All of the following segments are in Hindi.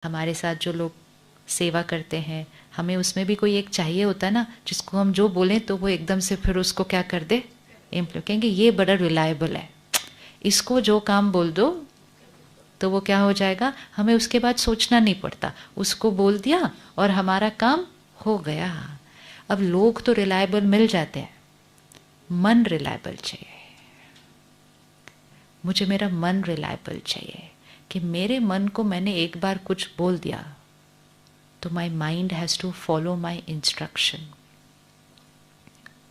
हमारे साथ जो लोग सेवा करते हैं, हमें उसमें भी कोई एक चाहिए होता है ना, जिसको हम जो बोलें तो वो एकदम से फिर उसको क्या कर दे, कहेंगे ये बड़ा रिलायबल है, इसको जो काम बोल दो तो वो क्या हो जाएगा, हमें उसके बाद सोचना नहीं पड़ता, उसको बोल दिया और हमारा काम हो गया। अब लोग तो रिलायबल मिल जाते हैं, मन रिलायबल चाहिए। मुझे मेरा मन रिलायबल चाहिए कि मेरे मन को मैंने एक बार कुछ बोल दिया तो my mind has to follow my instruction.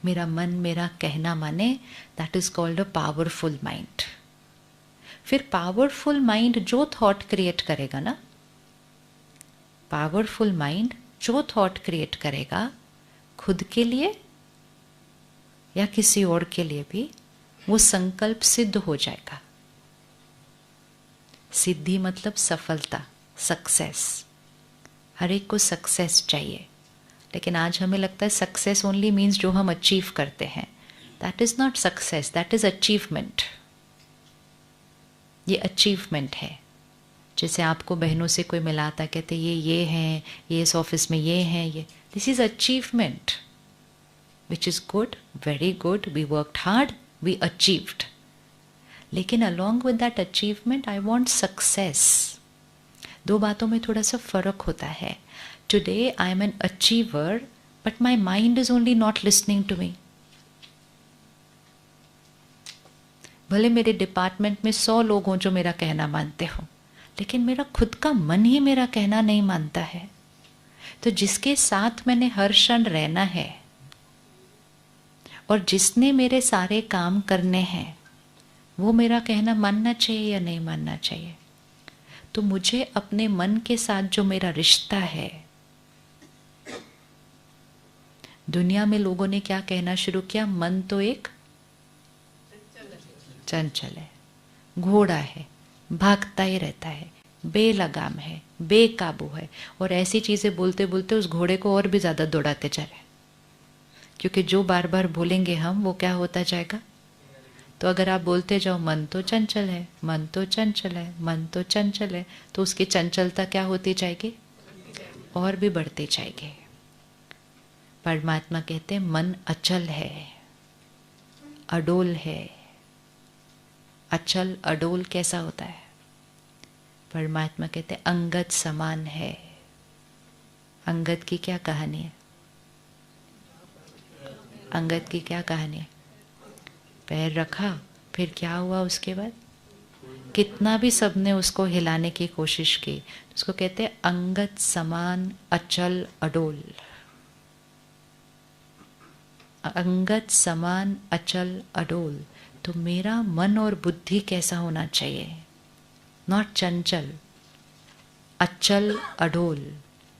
मेरा मन मेरा कहना माने, that is called a powerful mind. फिर पावरफुल माइंड जो थॉट क्रिएट करेगा ना, पावरफुल माइंड जो थॉट क्रिएट करेगा खुद के लिए या किसी और के लिए भी, वो संकल्प सिद्ध हो जाएगा। सिद्धि मतलब सफलता, सक्सेस। हर एक को सक्सेस चाहिए, लेकिन आज हमें लगता है सक्सेस ओनली मीन्स जो हम अचीव करते हैं। That is not success, that is achievement. ये अचीवमेंट है। जैसे आपको बहनों से कोई मिलाता, कहते ये हैं, ये इस ऑफिस में ये हैं, ये, this is achievement which is good, very good, we worked hard, we achieved. लेकिन along with that achievement I want success. दो बातों में थोड़ा सा फर्क होता है। Today I am an achiever but my mind is only not listening to me. भले मेरे डिपार्टमेंट में 100 लोग हों जो मेरा कहना मानते हो, लेकिन मेरा खुद का मन ही मेरा कहना नहीं मानता है। तो जिसके साथ मैंने हर क्षण रहना है और जिसने मेरे सारे काम करने हैं, वो मेरा कहना मानना चाहिए या नहीं मानना चाहिए। तो मुझे अपने मन के साथ जो मेरा रिश्ता है, दुनिया में लोगों ने क्या कहना शुरू किया, मन तो एक चंचल है, घोड़ा है, भागता ही रहता है, बेलगाम है, बेकाबू है, और ऐसी चीजें बोलते बोलते उस घोड़े को और भी ज्यादा दौड़ाते जा रहे, क्योंकि जो बार बार बोलेंगे हम, वो क्या होता जाएगा। तो अगर आप बोलते जाओ मन तो चंचल है, मन तो चंचल है, मन तो चंचल है, तो उसकी चंचलता क्या होती जाएगी, और भी बढ़ती जाएगी। परमात्मा कहते हैं मन अचल है, अडोल है। अचल अडोल कैसा होता है? परमात्मा कहते हैं अंगद समान है। अंगद की क्या कहानी है? अंगद की क्या कहानी है? पैर रखा, फिर क्या हुआ उसके बाद? कितना भी सबने उसको हिलाने की कोशिश की, उसको कहते हैं अंगद समान अचल अडोल। अंगद समान अचल अडोल। तो मेरा मन और बुद्धि कैसा होना चाहिए? नॉट चंचल, अचल अडोल,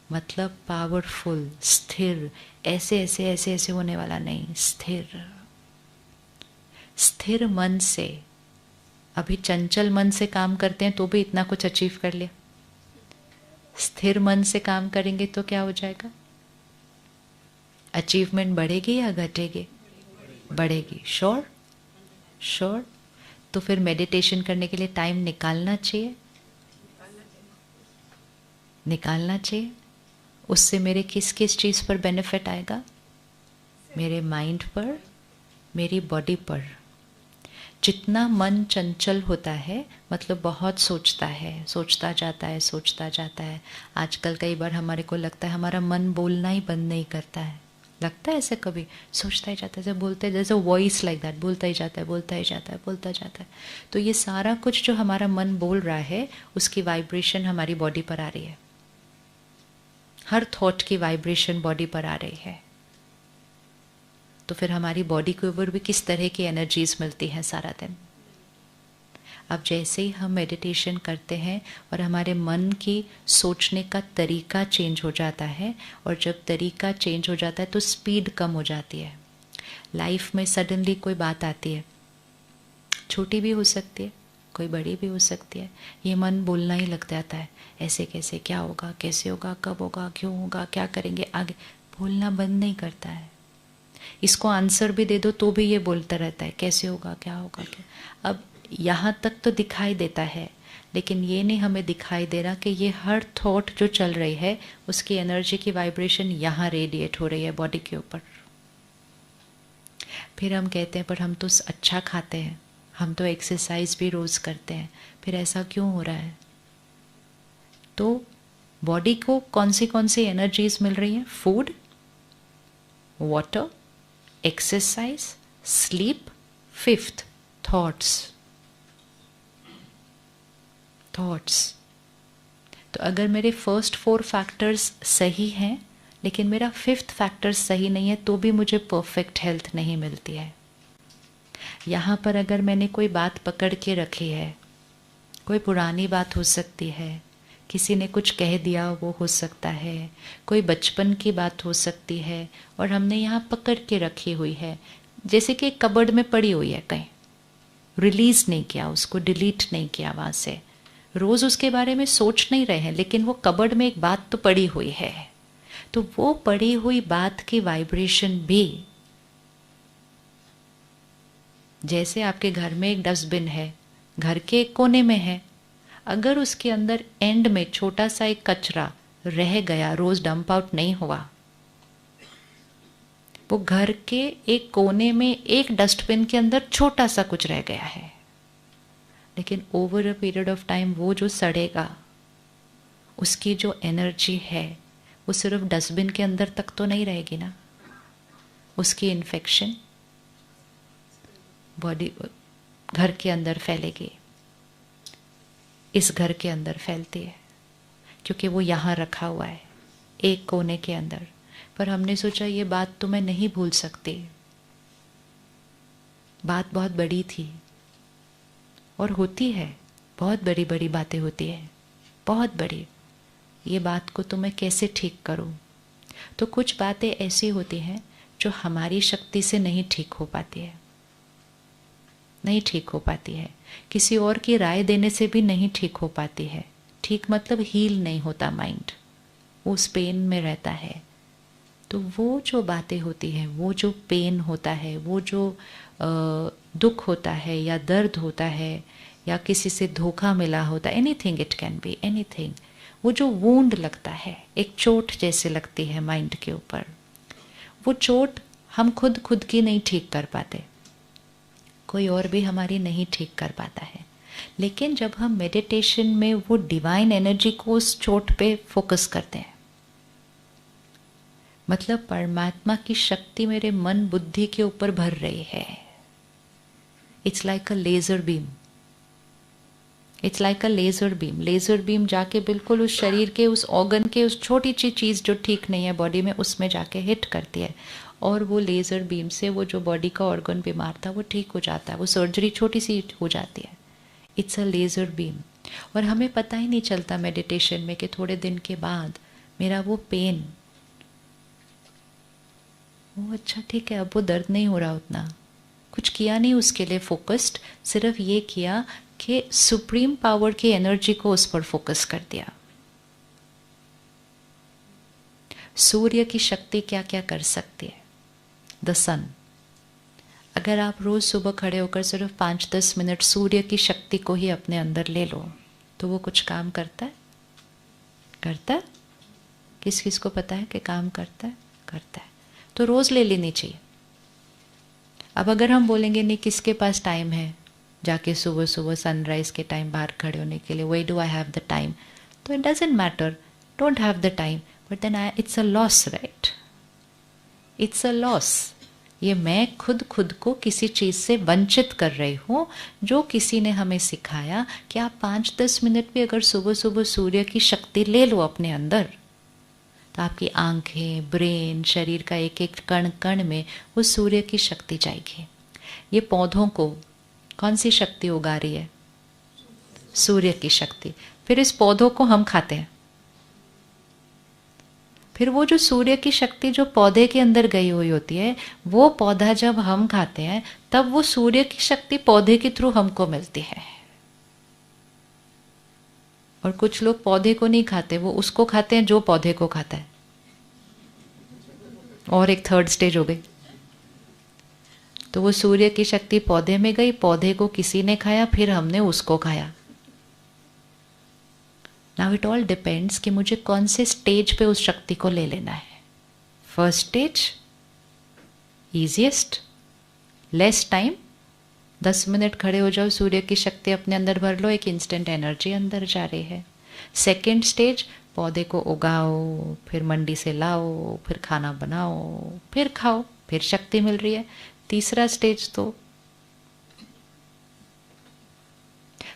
मतलब पावरफुल, स्थिर। ऐसे ऐसे ऐसे ऐसे होने वाला नहीं, स्थिर। स्थिर मन से, अभी चंचल मन से काम करते हैं तो भी इतना कुछ अचीव कर लिया। स्थिर मन से काम करेंगे तो क्या हो जाएगा? अचीवमेंट बढ़ेगी या घटेगी? बढ़ेगी। श्योर? श्योर। तो फिर मेडिटेशन करने के लिए टाइम निकालना चाहिए, निकालना चाहिए। उससे मेरे किस किस चीज़ पर बेनिफिट आएगा? मेरे माइंड पर, मेरी बॉडी पर। जितना मन चंचल होता है, मतलब बहुत सोचता है, सोचता जाता है, सोचता जाता है। आजकल कई बार हमारे को लगता है हमारा मन बोलना ही बंद नहीं करता है। लगता है ऐसे कभी? सोचता ही जाता है, जैसे बोलते, जैसे वॉइस लाइक दैट, बोलता ही जाता है, बोलता ही जाता है, बोलता जाता है। तो ये सारा कुछ जो हमारा मन बोल रहा है, उसकी वाइब्रेशन हमारी बॉडी पर आ रही है। हर थॉट की वाइब्रेशन बॉडी पर आ रही है। तो फिर हमारी बॉडी के ऊपर भी किस तरह की एनर्जीज मिलती हैं सारा दिन। अब जैसे ही हम मेडिटेशन करते हैं और हमारे मन की सोचने का तरीका चेंज हो जाता है, और जब तरीका चेंज हो जाता है तो स्पीड कम हो जाती है। लाइफ में सडनली कोई बात आती है, छोटी भी हो सकती है, कोई बड़ी भी हो सकती है, ये मन बोलना ही लग जाता है, ऐसे कैसे, क्या होगा, कैसे होगा, कब होगा, क्यों होगा, क्या करेंगे आगे। बोलना बंद नहीं करता है। इसको आंसर भी दे दो तो भी ये बोलता रहता है, कैसे होगा, क्या होगा, क्या। अब यहाँ तक तो दिखाई देता है, लेकिन ये नहीं हमें दिखाई दे रहा कि ये हर थॉट जो चल रही है उसकी एनर्जी की वाइब्रेशन यहाँ रेडिएट हो रही है बॉडी के ऊपर। फिर हम कहते हैं पर हम तो अच्छा खाते हैं, हम तो एक्सरसाइज भी रोज़ करते हैं, फिर ऐसा क्यों हो रहा है? तो बॉडी को कौन सी एनर्जीज मिल रही हैं? Food, water, exercise, sleep, fifth thoughts. तो अगर मेरे फर्स्ट 4 फैक्टर्स सही हैं लेकिन मेरा 5th फैक्टर सही नहीं है तो भी मुझे परफेक्ट हेल्थ नहीं मिलती है। यहाँ पर अगर मैंने कोई बात पकड़ के रखी है, कोई पुरानी बात हो सकती है, किसी ने कुछ कह दिया वो हो सकता है, कोई बचपन की बात हो सकती है और हमने यहाँ पकड़ के रखी हुई है, जैसे कि कबर्ड में पड़ी हुई है, कहीं रिलीज नहीं किया, उसको डिलीट नहीं किया वहाँ से, रोज़ उसके बारे में सोच नहीं रहे हैं लेकिन वो कबर्ड में एक बात तो पड़ी हुई है। तो वो पड़ी हुई बात की वाइब्रेशन भी, जैसे आपके घर में एक डस्टबिन है, घर के एक कोने में है, अगर उसके अंदर एंड में छोटा सा एक कचरा रह गया, रोज डंप आउट नहीं हुआ, वो घर के एक कोने में एक डस्टबिन के अंदर छोटा सा कुछ रह गया है, लेकिन over a period of time वो जो सड़ेगा उसकी जो एनर्जी है वो सिर्फ डस्टबिन के अंदर तक तो नहीं रहेगी ना, उसकी इन्फेक्शन बॉडी घर के अंदर फैलेगी, इस घर के अंदर फैलती है क्योंकि वो यहाँ रखा हुआ है एक कोने के अंदर। पर हमने सोचा ये बात तो मैं नहीं भूल सकती, बात बहुत बड़ी थी और होती है, बहुत बड़ी बड़ी बातें होती है, बहुत बड़ी, ये बात को तो मैं कैसे ठीक करूं? तो कुछ बातें ऐसी होती हैं जो हमारी शक्ति से नहीं ठीक हो पाती है, नहीं ठीक हो पाती है, किसी और की राय देने से भी नहीं ठीक हो पाती है। ठीक मतलब हील नहीं होता माइंड, वो उस पेन में रहता है। तो वो जो बातें होती हैं, वो जो पेन होता है, वो जो दुख होता है या दर्द होता है या किसी से धोखा मिला होता है, anything, it can be anything, वो जो वूंड लगता है, एक चोट जैसे लगती है माइंड के ऊपर, वो चोट हम खुद की नहीं ठीक कर पाते, कोई और भी हमारी नहीं ठीक कर पाता है। लेकिन जब हम मेडिटेशन में वो डिवाइन एनर्जी को उस चोट पे फोकस करते हैं, मतलब परमात्मा की शक्ति मेरे मन बुद्धि के ऊपर भर रही है, it's like a laser beam, it's like a laser beam. Laser beam जाके बिल्कुल उस शरीर के उस ऑर्गन के उस छोटी सी चीज़ जो ठीक नहीं है बॉडी में, उसमें जाके हिट करती है और वो लेज़र बीम से वो जो बॉडी का ऑर्गन बीमार था वो ठीक हो जाता है, वो सर्जरी छोटी सी हो जाती है। It's a laser beam. और हमें पता ही नहीं चलता मेडिटेशन में कि थोड़े दिन के बाद मेरा वो पेन, वो अच्छा ठीक है, अब वो दर्द नहीं हो रहा उतना, कुछ किया नहीं उसके लिए फोकस्ड, सिर्फ ये किया कि सुप्रीम पावर की एनर्जी को उस पर फोकस कर दिया। सूर्य की शक्ति क्या क्या कर सकती है? द सन। अगर आप रोज सुबह खड़े होकर सिर्फ 5-10 मिनट सूर्य की शक्ति को ही अपने अंदर ले लो तो वो कुछ काम करता है? करता है? किस किस को पता है कि काम करता है? करता है। तो रोज ले लेनी चाहिए। अब अगर हम बोलेंगे नहीं किसके पास टाइम है जाके सुबह सुबह सनराइज के टाइम बाहर खड़े होने के लिए, why do I have the time, तो it doesn't matter, don't have the time, but then it's a loss, right? It's a loss. ये मैं खुद को किसी चीज़ से वंचित कर रही हूँ जो किसी ने हमें सिखाया कि आप 5-10 मिनट भी अगर सुबह सुबह सूर्य की शक्ति ले लो अपने अंदर तो आपकी आंखें, ब्रेन, शरीर का एक एक कण कण में वो सूर्य की शक्ति जाएगी। ये पौधों को कौन सी शक्ति उगा रही है? सूर्य की शक्ति। फिर इस पौधों को हम खाते हैं, फिर वो जो सूर्य की शक्ति जो पौधे के अंदर गई हुई होती है, वो पौधा जब हम खाते हैं तब वो सूर्य की शक्ति पौधे के थ्रू हमको मिलती है। और कुछ लोग पौधे को नहीं खाते, वो उसको खाते हैं जो पौधे को खाता है, और एक थर्ड स्टेज हो गई। तो वो सूर्य की शक्ति पौधे में गई, पौधे को किसी ने खाया, फिर हमने उसको खाया। नाउ इट ऑल डिपेंड्स कि मुझे कौन से स्टेज पे उस शक्ति को ले लेना है. First stage easiest, less time, 10 minute खड़े हो जाओ, सूर्य की शक्ति अपने अंदर भर लो, एक इंस्टेंट एनर्जी अंदर जा रही है. सेकेंड स्टेज पौधे को उगाओ, फिर मंडी से लाओ, फिर खाना बनाओ, फिर खाओ, फिर शक्ति मिल रही है. तीसरा स्टेज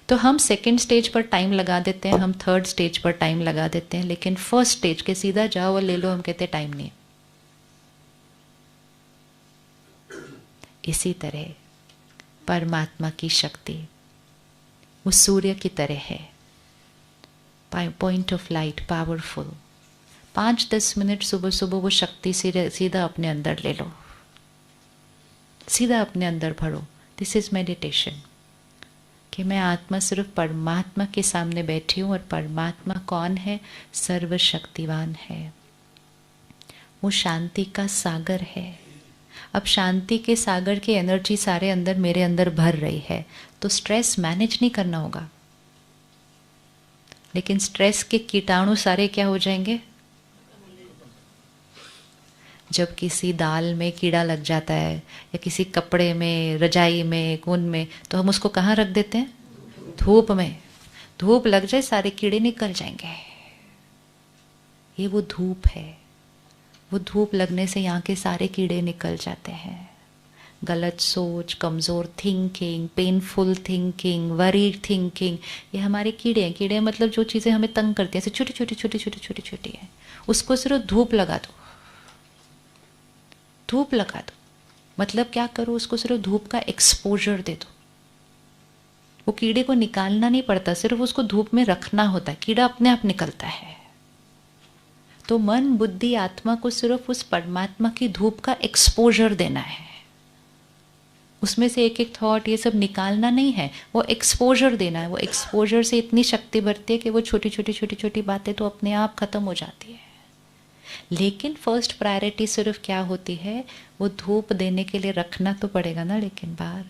तो हम सेकेंड स्टेज पर टाइम लगा देते हैं, हम थर्ड स्टेज पर टाइम लगा देते हैं, लेकिन फर्स्ट स्टेज के सीधा जाओ और ले लो, हम कहते टाइम नहीं. इसी तरह परमात्मा की शक्ति वो सूर्य की तरह है, point of light, powerful. 5-10 minute सुबह सुबह वो शक्ति सीधा अपने अंदर ले लो, सीधा अपने अंदर भरो. दिस इज मेडिटेशन कि मैं आत्मा सिर्फ परमात्मा के सामने बैठी हूँ, और परमात्मा कौन है? सर्वशक्तिवान है, वो शांति का सागर है. अब शांति के सागर की एनर्जी सारे अंदर मेरे अंदर भर रही है, तो स्ट्रेस मैनेज नहीं करना होगा, लेकिन स्ट्रेस के कीटाणु सारे क्या हो जाएंगे? जब किसी दाल में कीड़ा लग जाता है या किसी कपड़े में, रजाई में, ऊन में, तो हम उसको कहाँ रख देते हैं? धूप में. धूप लग जाए सारे कीड़े निकल जाएंगे. ये वो धूप है, वो धूप लगने से यहाँ के सारे कीड़े निकल जाते हैं. गलत सोच, कमज़ोर thinking, painful thinking, worried thinking, ये हमारे कीड़े हैं. कीड़े मतलब जो चीज़ें हमें तंग करती हैं, छोटी छोटी छोटी छोटी छोटी छोटी है, उसको सिर्फ धूप लगा दो. धूप लगा दो मतलब क्या करो? उसको सिर्फ धूप का एक्सपोजर दे दो. वो कीड़े को निकालना नहीं पड़ता, सिर्फ उसको धूप में रखना होता है, कीड़ा अपने आप निकलता है. तो मन, बुद्धि, आत्मा को सिर्फ उस परमात्मा की धूप का एक्सपोजर देना है. उसमें से एक एक थॉट ये सब निकालना नहीं है, वो एक्सपोजर देना है. वो एक्सपोजर से इतनी शक्ति बढ़ती है कि वो छोटी छोटी छोटी छोटी बातें तो अपने आप खत्म हो जाती है. लेकिन फर्स्ट प्रायोरिटी सिर्फ क्या होती है? वो धूप देने के लिए रखना तो पड़ेगा ना, लेकिन बाहर.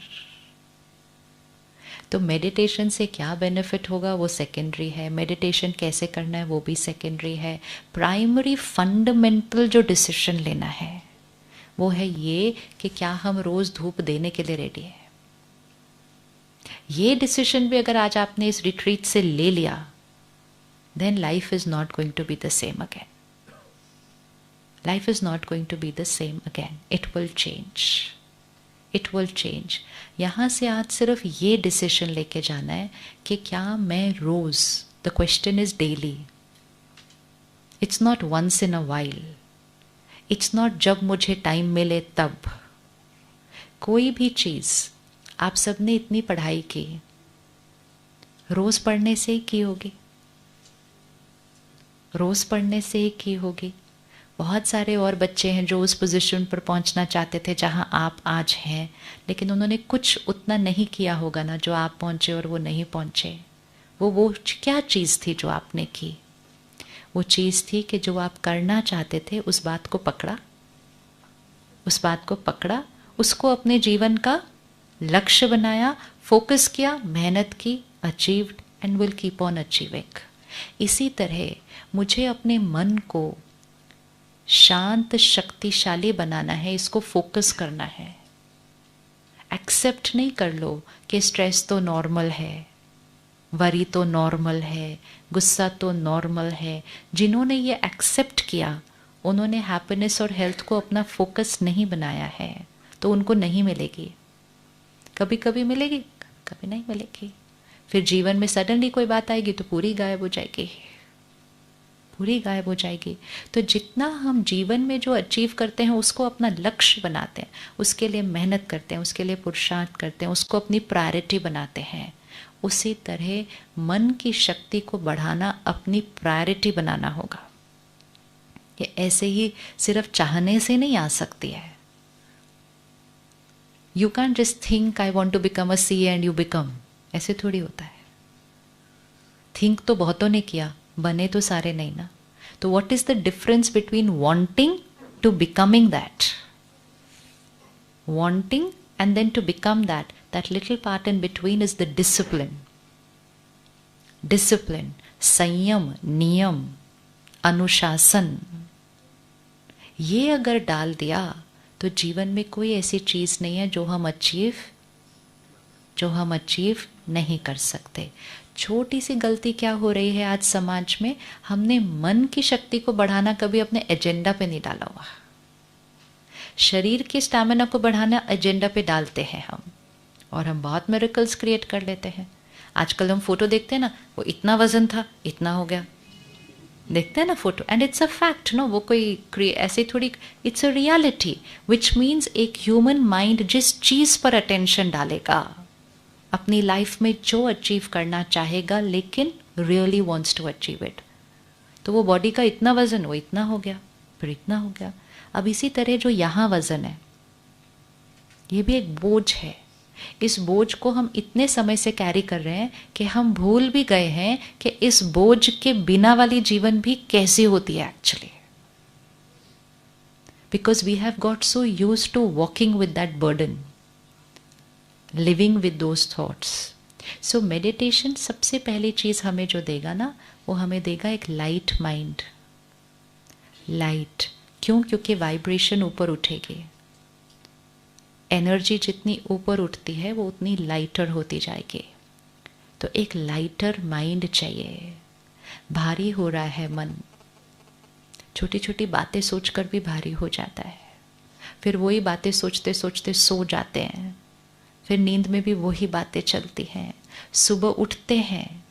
तो मेडिटेशन से क्या बेनिफिट होगा वो सेकेंडरी है, मेडिटेशन कैसे करना है वो भी सेकेंडरी है. प्राइमरी फंडामेंटल जो डिसीजन लेना है वो है ये कि क्या हम रोज धूप देने के लिए रेडी है. ये डिसीजन भी अगर आज आपने इस रिट्रीट से ले लिया, then life is not going to be the same again. Life is not going to be the same again. It will change. It will change. यहाँ से आज सिर्फ ये डिसीजन लेके जाना है कि क्या मैं रोज, the question is daily. It's not once in a while. It's not जब मुझे टाइम मिले तब. कोई भी चीज आप सबने इतनी पढ़ाई की, रोज पढ़ने से ही की होगी, रोज पढ़ने से ही की होगी. बहुत सारे और बच्चे हैं जो उस पोजीशन पर पहुंचना चाहते थे जहां आप आज हैं, लेकिन उन्होंने कुछ उतना नहीं किया होगा ना जो आप पहुंचे, और वो नहीं पहुंचे. वो क्या चीज़ थी जो आपने की? वो चीज़ थी कि जो आप करना चाहते थे उस बात को पकड़ा, उस बात को पकड़ा, उसको अपने जीवन का लक्ष्य बनाया, फोकस किया, मेहनत की, achieved and will keep on achieving. इसी तरह मुझे अपने मन को शांत, शक्तिशाली बनाना है, इसको फोकस करना है. एक्सेप्ट नहीं कर लो कि स्ट्रेस तो नॉर्मल है, वरी तो नॉर्मल है, गुस्सा तो नॉर्मल है. जिन्होंने ये एक्सेप्ट किया उन्होंने हैप्पीनेस और हेल्थ को अपना फोकस नहीं बनाया है, तो उनको नहीं मिलेगी. कभी कभी मिलेगी, कभी नहीं मिलेगी. फिर जीवन में सडनली कोई बात आएगी तो पूरी गायब हो जाएगी, पूरी गायब हो जाएगी. तो जितना हम जीवन में जो अचीव करते हैं उसको अपना लक्ष्य बनाते हैं, उसके लिए मेहनत करते हैं, उसके लिए पुरुषार्थ करते हैं, उसको अपनी प्रायोरिटी बनाते हैं, उसी तरह मन की शक्ति को बढ़ाना अपनी प्रायोरिटी बनाना होगा. ये ऐसे ही सिर्फ चाहने से नहीं आ सकती है. You can just think I want to become a C and you become, ऐसे थोड़ी होता है. थिंक तो बहुतों ने किया, बने तो सारे नहीं ना. तो what is the difference between wanting to becoming that? Wanting and then to become that little part in between is the discipline. Discipline, संयम, नियम, अनुशासन, ये अगर डाल दिया तो जीवन में कोई ऐसी चीज नहीं है जो हम अचीव नहीं कर सकते। छोटी सी गलती क्या हो रही है आज समाज में, हमने मन की शक्ति को बढ़ाना कभी अपने एजेंडा पे नहीं डाला हुआ। शरीर के स्टैमिना को बढ़ाना एजेंडा पे डालते हैं हम, और हम बहुत मिरेकल्स क्रिएट कर लेते हैं। आजकल हम फोटो देखते हैं ना, वो इतना वजन था, इतना हो गया, देखते हैं ना photo, and it's a fact no, वो कोई ऐसे थोड़ी, it's a reality, which means एक ह्यूमन माइंड जिस चीज पर अटेंशन डालेगा अपनी लाइफ में, जो अचीव करना चाहेगा लेकिन really wants to achieve it, तो वो बॉडी का इतना वजन, वो इतना हो गया, फिर इतना हो गया। अब इसी तरह जो यहाँ वजन है, ये भी एक बोझ है। इस बोझ को हम इतने समय से कैरी कर रहे हैं कि हम भूल भी गए हैं कि इस बोझ के बिना वाली जीवन भी कैसी होती है actually, because we have got so used to walking with that burden, living with those thoughts. So meditation सबसे पहली चीज हमें जो देगा ना, वो हमें देगा एक लाइट माइंड। लाइट क्यों? क्योंकि वाइब्रेशन ऊपर उठेगी, एनर्जी जितनी ऊपर उठती है वो उतनी लाइटर होती जाएगी। तो एक लाइटर माइंड चाहिए। भारी हो रहा है मन, छोटी छोटी बातें सोचकर भी भारी हो जाता है, फिर वही बातें सोचते सोचते सो जाते हैं, फिर नींद में भी वही बातें चलती हैं, सुबह उठते हैं,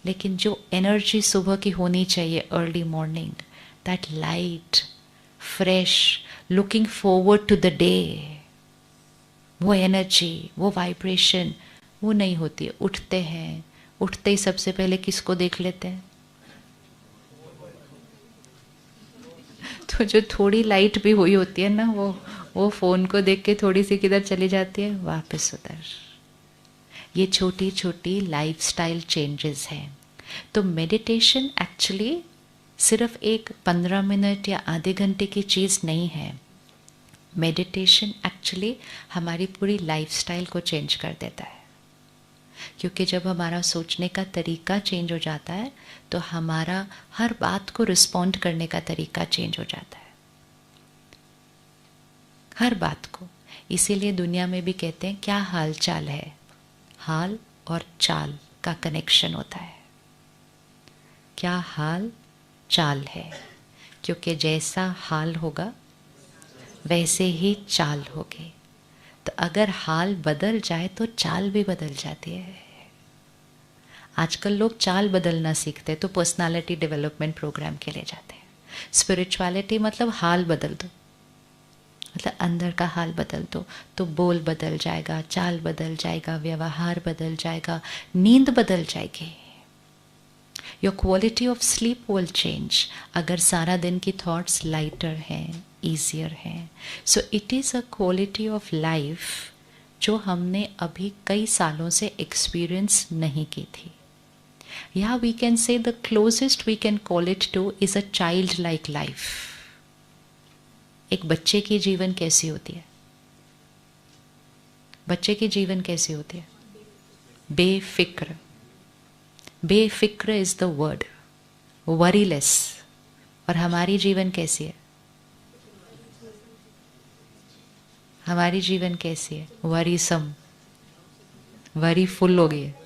लेकिन जो एनर्जी सुबह की होनी चाहिए, early morning, that light, fresh, looking forward to the day, वो एनर्जी, वो वाइब्रेशन, वो नहीं होती है। उठते हैं, उठते ही सबसे पहले किसको देख लेते हैं? तो जो थोड़ी लाइट भी हुई होती है ना, वो फोन को देख के थोड़ी सी किधर चली जाती है, वापस उधर। ये छोटी छोटी लाइफस्टाइल चेंजेस हैं। तो मेडिटेशन एक्चुअली सिर्फ एक 15 मिनट या आधे घंटे की चीज़ नहीं है। मेडिटेशन एक्चुअली हमारी पूरी लाइफस्टाइल को चेंज कर देता है, क्योंकि जब हमारा सोचने का तरीका चेंज हो जाता है तो हमारा हर बात को रिस्पॉन्ड करने का तरीका चेंज हो जाता है, हर बात को। इसीलिए दुनिया में भी कहते हैं क्या हाल चाल है, हाल और चाल का कनेक्शन होता है। क्या हाल चाल है, क्योंकि जैसा हाल होगा वैसे ही चाल होगी। तो अगर हाल बदल जाए तो चाल भी बदल जाती है। आजकल लोग चाल बदलना सीखते हैं तो पर्सनालिटी डेवलपमेंट प्रोग्राम के लिए जाते हैं। स्पिरिचुअलिटी मतलब हाल बदल दो, मतलब अंदर का हाल बदल दो, तो बोल बदल जाएगा, चाल बदल जाएगा, व्यवहार बदल जाएगा, नींद बदल जाएगी। Your quality of sleep will change अगर सारा दिन की थॉट्स लाइटर हैं, ईजियर हैं। So it is a quality of life जो हमने अभी कई सालों से एक्सपीरियंस नहीं की थी। Yeah we can say the closest we can call it to is a child like life. एक बच्चे की जीवन कैसी होती है? बच्चे की जीवन कैसी होती है? बेफिक्र। बेफिक्र इज द वर्ड, वरीलेस। और हमारी जीवन कैसी है? हमारी जीवन कैसी है? वरीसम, वरी फुल हो गई है।